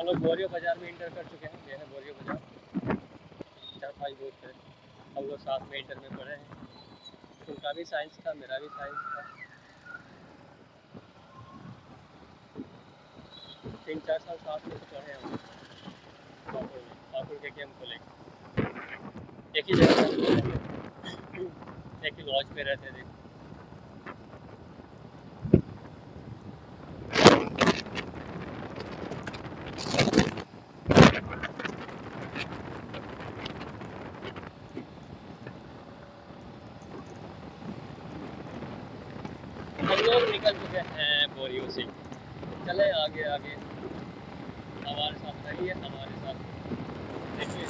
हम लोग बोरियो बाज़ार में इंटर कर चुके हैं। ये है बोरियो बाज़ार। 4-5 दोस्त हैं, हम लोग साथ में इंटर में पढ़े हैं। उनका भी साइंस था, मेरा भी साइंस था। 3-4 साल साथ में तो पढ़े हम ठाकुर के कैंप को लेकर। एक ही जगह पर रहते थे, एक ही लॉज पे रहते थे। हम लोग निकल चुके हैं बोरियो से। चले आगे आगे, हमारे साथ रहिए, हमारे साथ देखिए।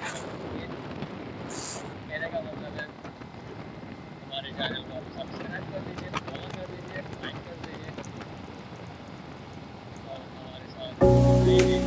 कहने का मतलब है हमारे चैनल को आप सब्सक्राइब कर दीजिए, फॉलो कर दीजिए, लाइक कर दीजिए और हमारे साथ रहिए।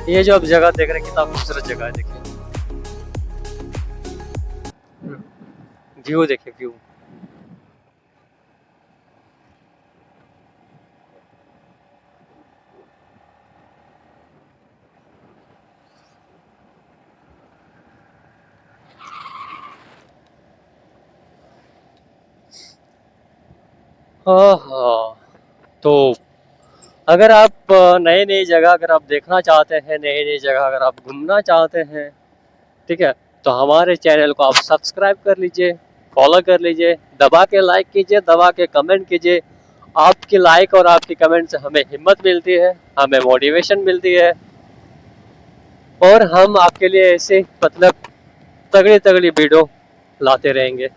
ये जो आप जगह देख रहे हैं कितना खूबसूरत जगह है। देखिए व्यू, देखिए व्यू। हाँ, तो अगर आप नई नई जगह अगर आप देखना चाहते हैं, नई नई जगह अगर आप घूमना चाहते हैं, ठीक है, तो हमारे चैनल को आप सब्सक्राइब कर लीजिए, फॉलो कर लीजिए, दबा के लाइक कीजिए, दबा के कमेंट कीजिए। आपकी लाइक और आपकी कमेंट से हमें हिम्मत मिलती है, हमें मोटिवेशन मिलती है और हम आपके लिए ऐसे मतलब तगड़ी तगड़ी वीडियो लाते रहेंगे।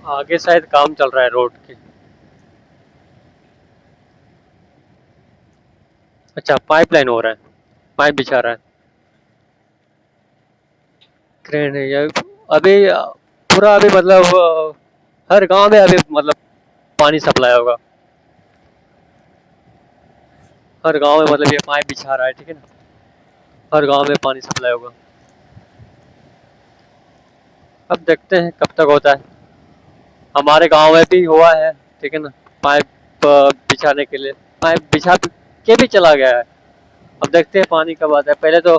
आगे शायद काम चल रहा है रोड के। अच्छा, पाइपलाइन हो रहा है, पाइप बिछा रहा है, क्रेन है ये। अभी पूरा अभी मतलब हर गांव में अभी मतलब पानी सप्लाई होगा, हर गांव में मतलब ये पाइप बिछा रहा है, ठीक है ना, हर गांव में पानी सप्लाई होगा। अब देखते हैं कब तक होता है। हमारे गांव में भी हुआ है, ठीक है ना, पाइप बिछाने के लिए पाइप बिछा के भी चला गया है। अब देखते हैं पानी कब आता है। पहले तो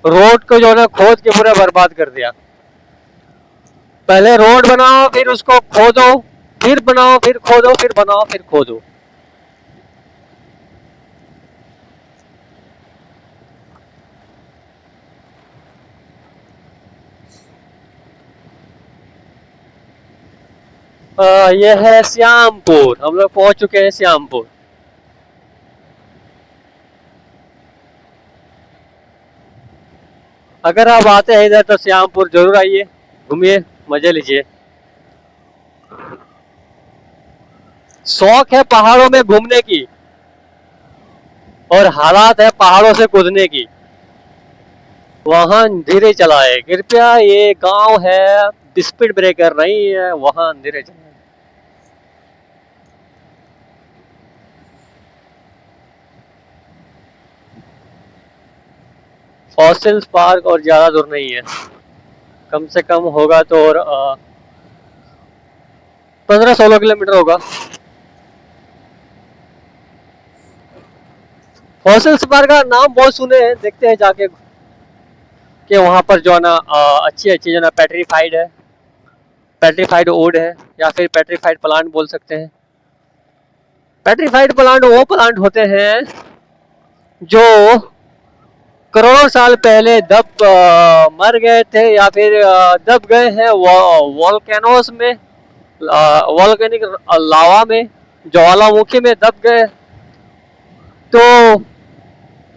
रोड को जो है ना खोद के पूरा बर्बाद कर दिया। पहले रोड बनाओ, फिर उसको खोदो, फिर बनाओ, फिर खोदो, फिर बनाओ, फिर खोदो। ये है श्यामपुर, हम लोग पहुंच चुके हैं श्यामपुर। अगर आप आते हैं इधर तो श्यामपुर जरूर आइए, घूमिए, मजे लीजिए। शौक है पहाड़ों में घूमने की और हालात है पहाड़ों से कूदने की, वाहन धीरे चलाए कृपया, ये गांव है, स्पीड ब्रेकर नहीं है, वाहन धीरे चलाए। फॉसिल्स पार्क और ज्यादा दूर नहीं है, कम से कम होगा तो और 15-16 किलोमीटर होगा। फॉसिल्स पार्क का नाम बहुत सुने हैं, देखते हैं जाके कि वहाँ पर जो है ना अच्छी अच्छी जो है ना पेट्रीफाइड है, पेट्रीफाइड वुड है, या फिर पेट्रीफाइड प्लांट बोल सकते हैं। पेट्रीफाइड प्लांट वो प्लांट होते हैं जो करोड़ों साल पहले दब मर गए थे या फिर दब गए हैं वॉल्केनोस में, वॉल्केनिक लावा में, ज्वालामुखी में दब गए। तो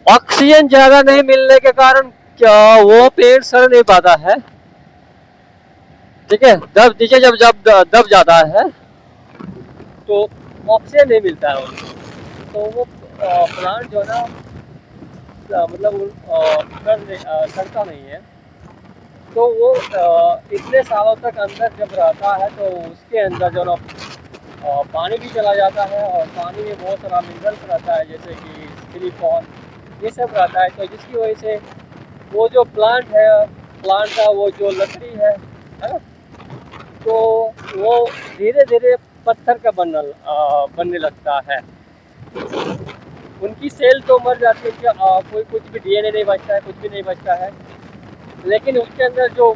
ऑक्सीजन ज्यादा नहीं मिलने के कारण क्या वो पेड़ सड़ नहीं पाता है, ठीक है। दब नीचे जब जब दब जाता है तो ऑक्सीजन नहीं मिलता है उनको, तो वो प्लांट जो है ना मतलब सड़ता नहीं है। तो वो इतने सालों तक अंदर जब रहता है तो उसके अंदर जो ना पानी भी चला जाता है, और पानी में बहुत सारा मिनरल्स रहता है जैसे कि सिलिकॉन, ये सब रहता है। तो जिसकी वजह से वो जो प्लांट है, प्लांट का वो जो लकड़ी है ना, तो वो धीरे धीरे पत्थर का बनने लगता है। उनकी सेल तो मर जाती है, कोई कुछ भी डीएनए नहीं बचता है, कुछ भी नहीं बचता है, लेकिन उसके अंदर जो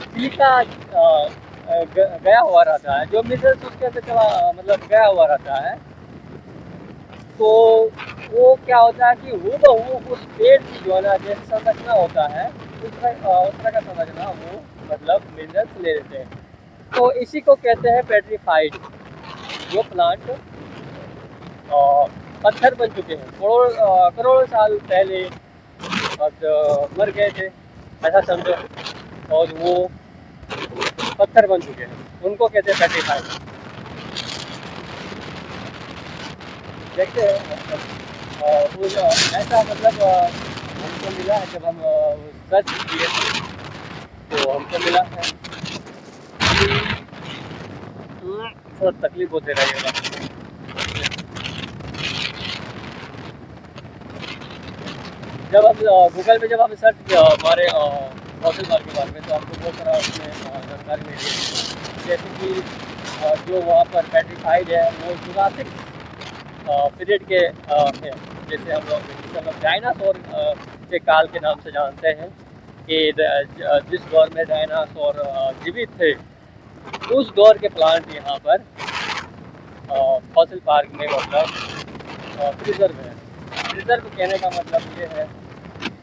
सिलिका गया हुआ रहता है, जो मिनरल्स उसके अंदर चला मतलब गया हुआ रहता है, तो वो क्या होता है कि हूबहू उस पेड़ की जो है ना जैसे संरचना होता है उस तरह का संरचना वो मतलब मिनरल्स ले लेते हैं। तो इसी को कहते हैं पेट्रीफाइड, जो प्लांट पत्थर बन चुके हैं करोड़ों साल पहले और मर गए थे ऐसा समझो, और वो पत्थर बन चुके हैं, उनको कहते हैं पेट्रीफाइड। देखते हैं वो जो ऐसा मतलब हमको मिला है जब हम सर्च किए तो हमको मिला है थोड़ा तकलीफ होते रहेगा। जब हम गूगल पे जब हम सर्च किया हमारे फॉसिल पार्क के बारे में, तो आपको बहुत सारा उसमें जानकारी मिली, जैसे कि जो वहाँ पर पेट्रीफाइड है वो जुरासिक पीरियड के हैं। जैसे हम लोग डायनासोर के काल के नाम से जानते हैं कि जिस दौर में डायनासोर जीवित थे उस दौर के प्लांट यहाँ पर फॉसिल पार्क में मतलब प्रिजर्व है। प्रिजर्व कहने का मतलब ये है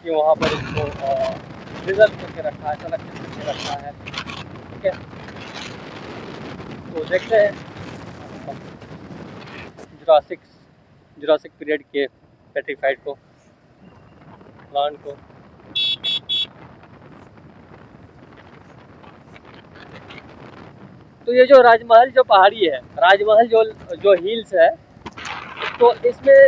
कि वहाँ पर इसको प्रिजर्व करके रखा है, संरक्षित करके रखा है, ठीक है। तो देखते हैं जुरासिक जुरासिक पीरियड के पेट्रीफाइड को, प्लांट को। तो ये जो राजमहल जो पहाड़ी है, राजमहल जो जो हिल्स है, तो इसमें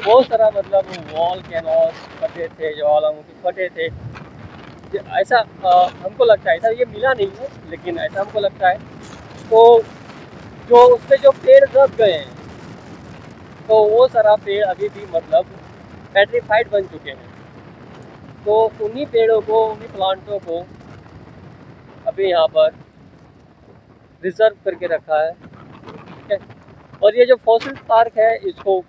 बहुत सारा मतलब वॉल कैनॉस फटे थे, ज्वालामुखी फटे थे, ऐसा हमको लगता है। ऐसा ये मिला नहीं है लेकिन ऐसा हमको लगता है। तो जो उसमें जो पेड़ दब गए हैं, तो वो सारा पेड़ अभी भी मतलब पेट्रीफाइड बन चुके हैं। तो उन्हीं पेड़ों को, उन्हीं प्लांटों को अभी यहाँ पर रिजर्व करके रखा है, ठीक है। और ये जो फॉसिल पार्क है इसको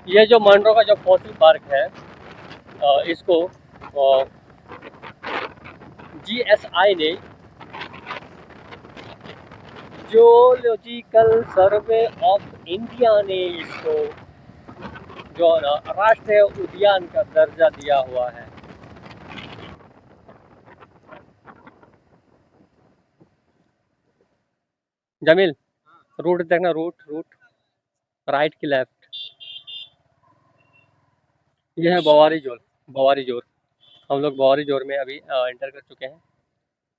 ये जो मांड्रो का जो फॉसिल पार्क है इसको जीएसआई ने, जियोलॉजिकल सर्वे ऑफ इंडिया ने इसको जो राष्ट्रीय उद्यान का दर्जा दिया हुआ है। जमील, रूट देखना, रूट रूट राइट की लेफ्ट। ये है बवारी जोर। बवारी जोर। हम लोग बवारी जोर में अभी एंटर कर चुके हैं।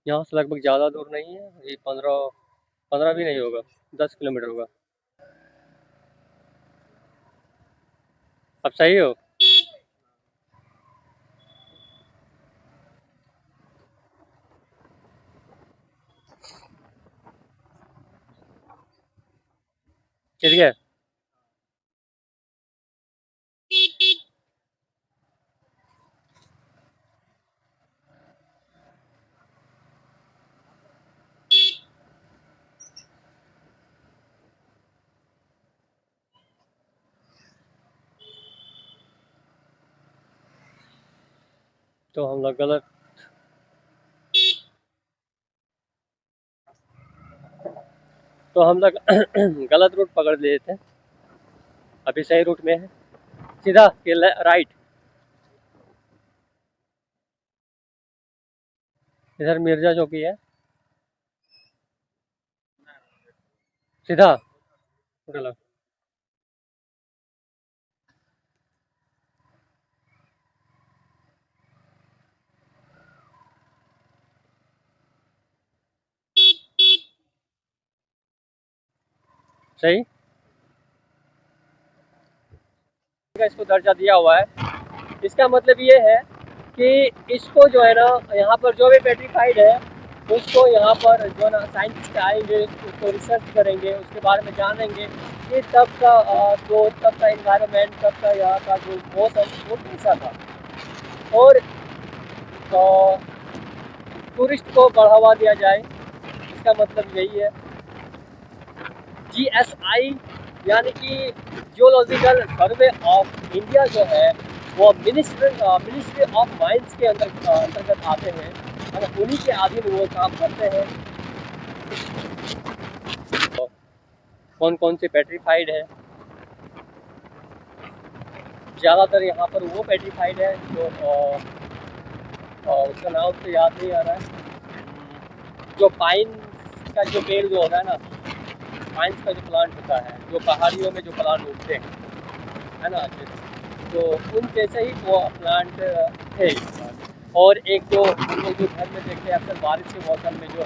यहाँ से लगभग ज़्यादा दूर नहीं है, ये 15 भी नहीं होगा, 10 किलोमीटर होगा। अब सही हो? ठीक है। तो हम लोग गलत तो हम लोग गलत रूट पकड़ लिए थे। अभी सही रूट में है, सीधा कि राइट। इधर मिर्जा चौकी है, सीधा। चलो। सही। इसको दर्जा दिया हुआ है, इसका मतलब ये है कि इसको जो है ना, यहाँ पर जो भी पेट्रीफाइड है उसको यहाँ पर जो ना साइंटिस्ट आएंगे, उसको रिसर्च करेंगे, उसके बारे में जानेंगे कि तब का जो तब का इन्वायरमेंट, तब का यहाँ का जो मौसम वो कैसा था। और टूरिस्ट को बढ़ावा दिया जाए, इसका मतलब यही है। GSI यानी कि जियोलॉजिकल सर्वे ऑफ इंडिया जो है वो मिनिस्ट्री ऑफ माइंस के अंतर्गत आते हैं, और उन्हीं के अधीन वो काम करते हैं। तो कौन कौन से पेट्रीफाइड है, ज़्यादातर यहाँ पर वो पेट्रीफाइड है जो उसका नाम तो याद नहीं आ रहा है, जो पाइन का जो पेड़ जो होता है ना, पाइन्स का जो प्लांट होता है, जो पहाड़ियों में जो प्लांट उगते हैं, है ना, तो उन जैसे ही वो प्लांट थे। और एक जो हम लोग जो घर में देखते हैं अक्सर बारिश के मौसम में, जो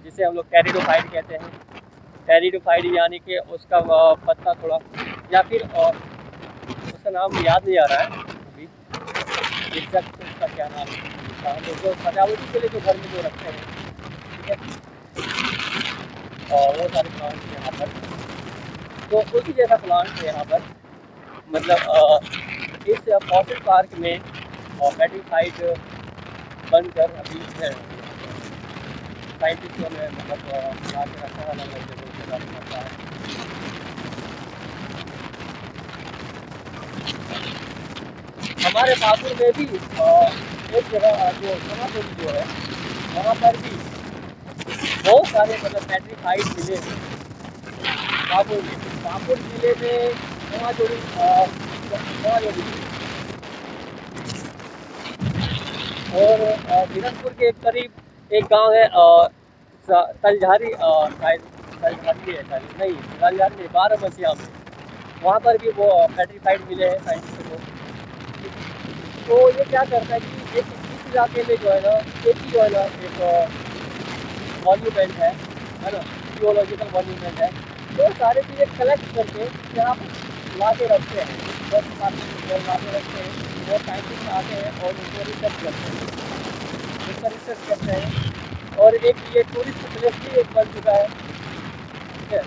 जिसे हम लोग टेरिडोफाइट कहते हैं। टेरिडोफाइट यानी कि उसका पत्ता थोड़ा, या फिर उसका नाम याद नहीं आ रहा है अभी एग्जैक्ट उसका क्या नाम है, हम लोग जो सजावटी के लिए जो घर में जो रखते हैं, ठीक है, और वो सारे प्लांट्स यहाँ पर, तो उसी जैसा प्लांट है यहाँ पर। मतलब इस फॉसिल पार्क में पेट्रीफाइड बनकर अभी है, साइंटिस्टों ने मतलब बना के रखा है, अलग अलग जगहों से जारी करता है। हमारे पाकुड़ में भी एक जगह जो सोनापुर जो है, वहाँ पर भी बहुत सारे मतलब पेट्रीफाइड मिले हैं। पाकुड़ जिले में सोनाजुड़ी और दिनाजपुर के करीब एक गांव है तलझारी, शायद तलझारी है, शायद नहीं तलझारी नहीं, बाराबसिया में, वहाँ पर भी वो पेट्रीफाइड मिले हैं साइंटिस्ट को। तो ये क्या करता है कि एक इस इलाके में जो है ना, एक ही जो है ना एक मॉन्यूमेंट है ना, जियोलॉजिकल मॉन्यूमेंट है, तो सारे चीज़ें कलेक्ट करके यहाँ पर ला के रखते हैं, बस ला के रखते हैं, और साइंटिस्ट आते हैं और उनको रिसर्च करते हैं, उसका रिसर्च करते हैं। और एक ये टूरिस्ट प्लेस भी एक बन चुका है, ठीक है।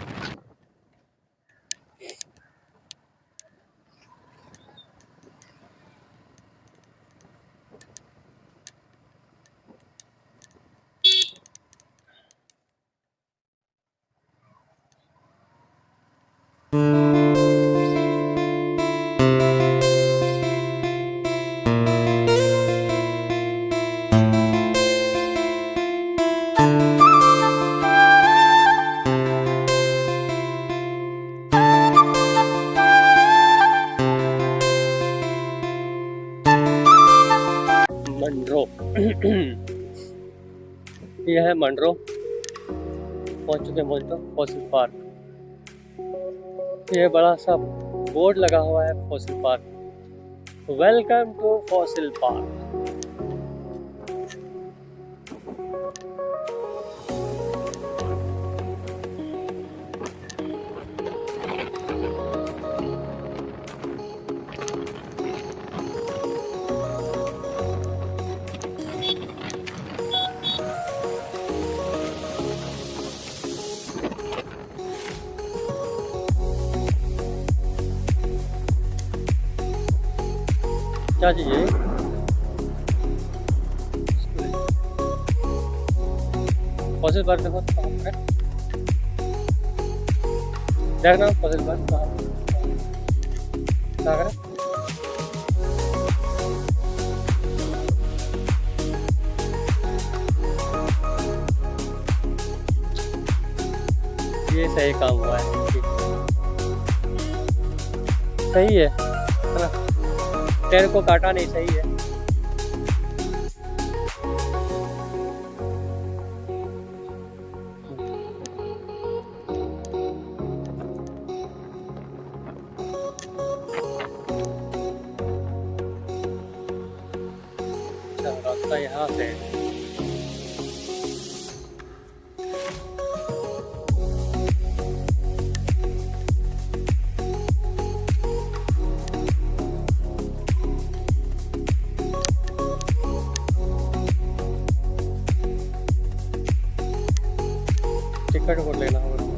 मंड्रो ये है मंड्रो, पहुंच चुके हैं मोल्टो फॉसिल पार्क। ये बड़ा सा बोर्ड लगा हुआ है fossil park, welcome to fossil park. क्या चाहिए? फॉसिल पार्क देखो कहाँ पर है, देखना फॉसिल पार्क कहाँ क्या करें। ये सही काम हुआ है, सही है ना, पेड़ को काटा नहीं, सही है। अच्छा रास्ता यहाँ से है। टिकट को लेना होगा।